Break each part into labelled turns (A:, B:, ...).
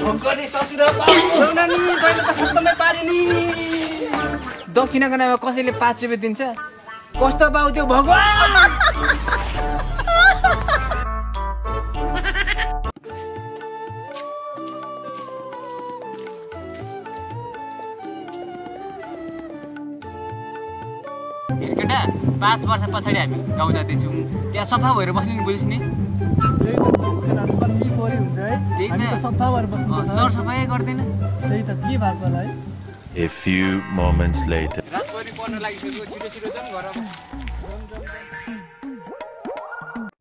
A: भोकरे ससुर बाउनी जहिले त खत्तमै पारे नि दक्षिणाको नाममा कसैले 5 रुपैयाँ दिन्छ कस्तो बाउ त्यो भगवान केटा 5 वर्ष पछाडि हामी गाउँ जाँदैछौँ त्यहाँ सफा भएर बस्ने नि बुझ्छ नि सरसफाइ गर्दैन
B: A few moments later.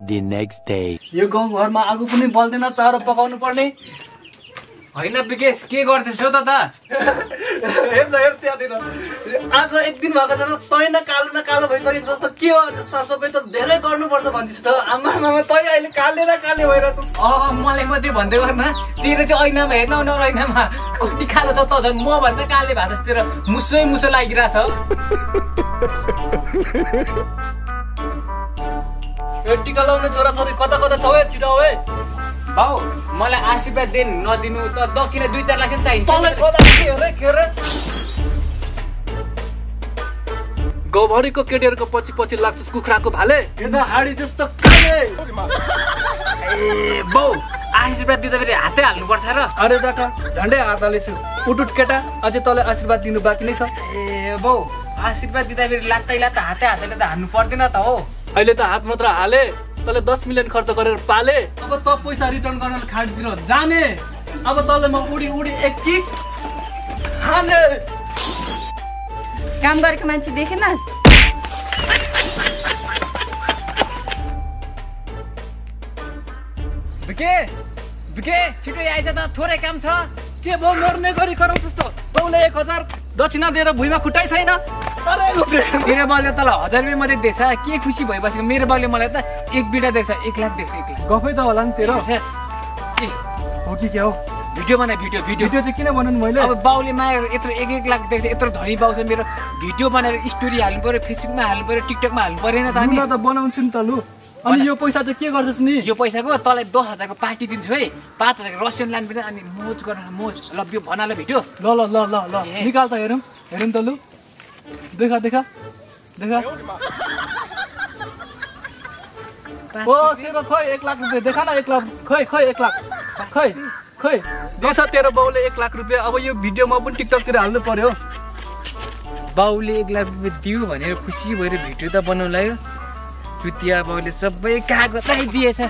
B: The next day.
C: यो गाउँ घरमा आगो पनि बल्दैन चारो पकाउनु पर्ने
A: हैन विकेश के गर्दैछौ त
C: हेर त्यहाँतिर आगो एक दिन भएको छैन तै न कालो भइसकेको जस्तो के हो सबै त धेरै गर्नुपर्छ भन्दिस् त आमा तै अहिले काले भइरहेछ
A: मलाई मात्रै भन्दै गर्न तेरो चाहिँ ऐनामा हेर्न ऐनामा कति कालो छ त झन् म भन्दा काले भएको तेरो मुसो लागिरहेछ
C: टिका लाउने छोराछोरी कता छौ है छिटो है
A: बाउ मलाई आशीर्वाद दिन नदिनु त दक्षिणा 2-4 लाख चाहिन्छ
C: गौभरीको केटीहरूको पछि लाग्छ कुखुराको भाले हेर्दा हाडी जस्तो काले
A: ए बाउ आशीर्वाद दिँदा फेरि हातै हाल्नुपर्छ र
C: अरे दाटा झन्डै हात हालेछु उठुट केटा अझै तँलाई आशीर्वाद दिनु बाँकी नै छ
A: ए बाउ आशीर्वाद दिँदा फेरि लात्तैले त हातैले त हाल्नु पर्दैन त हो
C: अहिले त हात मात्र हाले तँले 10 मिलियन खर्च गरेर पाले अब त पैसा रिटर्न गर्न खाडतिर जाने अब तँले म उडी एक किक हाने
D: काम गरेको मान्छे देखेनस्
A: बिके छिटो आइज त थोरै काम छ
C: के भो मर्ने गरी गराउँछस् त तँले 1000 दक्षिणा दिएर भुइँमा खुट्टाइ छैन
A: मेरो बाउले तँलाई 1000 रुपियाँ मात्रै दिएछ के खुसी भइबसेको मेरो बाउले मलाई त 1 बिटा दिएछ 1 लाख दिएछ 1 लाख
C: गफै त होला नि तेरो
A: के
C: हो कि क्या हो
A: भिडियो बना भिडियो
C: चाहिँ किन बनाउनु मैले
A: अब बाउले माया यत्रो 1 लाख दिएछ यत्रो धनी बाउ छ मेरो भिडियो बनाएर स्टोरी हाल्नु पर्यो फेसबुकमा हाल्नु पर्यो टिकटकमा हाल्नु परेन त
C: अनि त बनाउँछु नि त लु अनि यो पैसा चाहिँ के गर्छस् नि
A: यो पैसाको तँलाई 10,000 को पार्टी दिन्छु है 5,000 को रसियन लानु पर्छ अनि मोज गर्न मोज ल यो भनाल भिडियो
C: ल निकाल त हेरौँ त लु देखा ओ तेरो खै 1 लाख रुपैयाँ देखा न 1 लाख खै 1 लाख खै दिएछ तेरो बाउले 1 लाख रुपैयाँ अब यो भिडियोमा पनि टिकटकतिर हाल्नु पर्यो
A: बाउले 1 लाख रुपैयाँ दियो भनेर खुसी भएर भिडियो त बनाउनु लाग्यो चुतिया बाउले सबै कागज दिएछ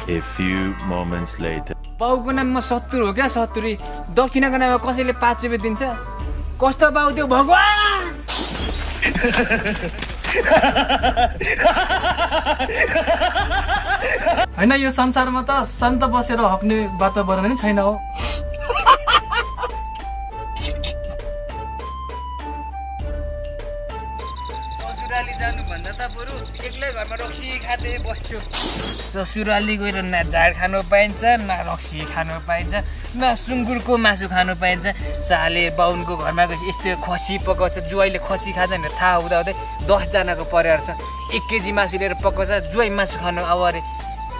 B: A few moments later.
A: बाउको नाममा 70 हो क्या 70 दक्षिणाको नाममा कसैले 5 रुपैयाँ दिन्छ कस्तो बाउ त्यो भगवान
C: हैन यो संसारमा त शान्त बसेर हक्ने वातावरण नै छैन हो
A: ससुराली जानु भन्दा त बरु एक्लै घरमा रक्सी खाँदै बस्छु ससुराली गएर न झाड खानु पाइन्छ न रक्सी खानु पाइन्छ न सुँगुरको मासु खानु पाइन्छ साले बाउनको घरमा गएपछि यस्तो खसी पकाउँछ जुवाइले खसी खान्छ भनेर थाहा हुँदाहुँदै 10 जनाको परिवार छ 1 केजी मासु लिएर पकाउँछ जुवाइ मासु खानु अब अरे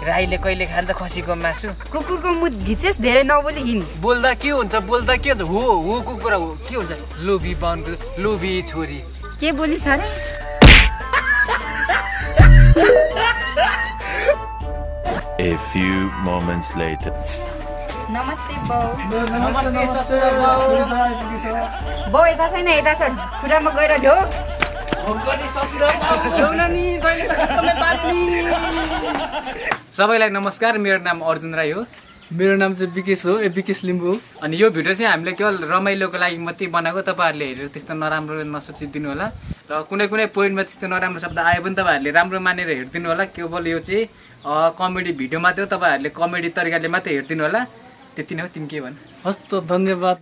A: राईले कहिले खान्छ खसीको मासु
D: कुकुरको मुख घिचेस धेरै नबोली हिँड
A: बोल्दा के हुन्छ हो कुकुर हो के हुन्छ लोभी बाउनको लोभी छोरी
D: के बोली छ रे
B: A few moments later.
D: नमस्ते बाउ
C: नमस्ते
D: बाउ यता छैन यता छ खुरामा गएर ढोक
A: सबैलाई नमस्कार मेरो नाम अर्जुन राई हो
C: मेरो नाम चाहिँ विकेश हो विकेश लिम्बू हो
A: अनि यो भिडियो चाहिँ हामीले केवल रमाइलोको लागि मात्रै बनाएको तपाईँहरूले हेरेर त्यस्तो नराम्रो नसोचिदिनु होला र कुनै पोइन्टमा त्यस्तो नराम्रो शब्द आए पनि तपाईँहरूले राम्रो मानेर हेरिदिनु होला केवल यो चाहिँ कमेडी भिडियो मात्रै हो तपाईँहरूले कमेडी तरिकाले मात्रै हेरिदिनु होला त्यति नै हो तिमी के भन्
C: हस् त धन्यवाद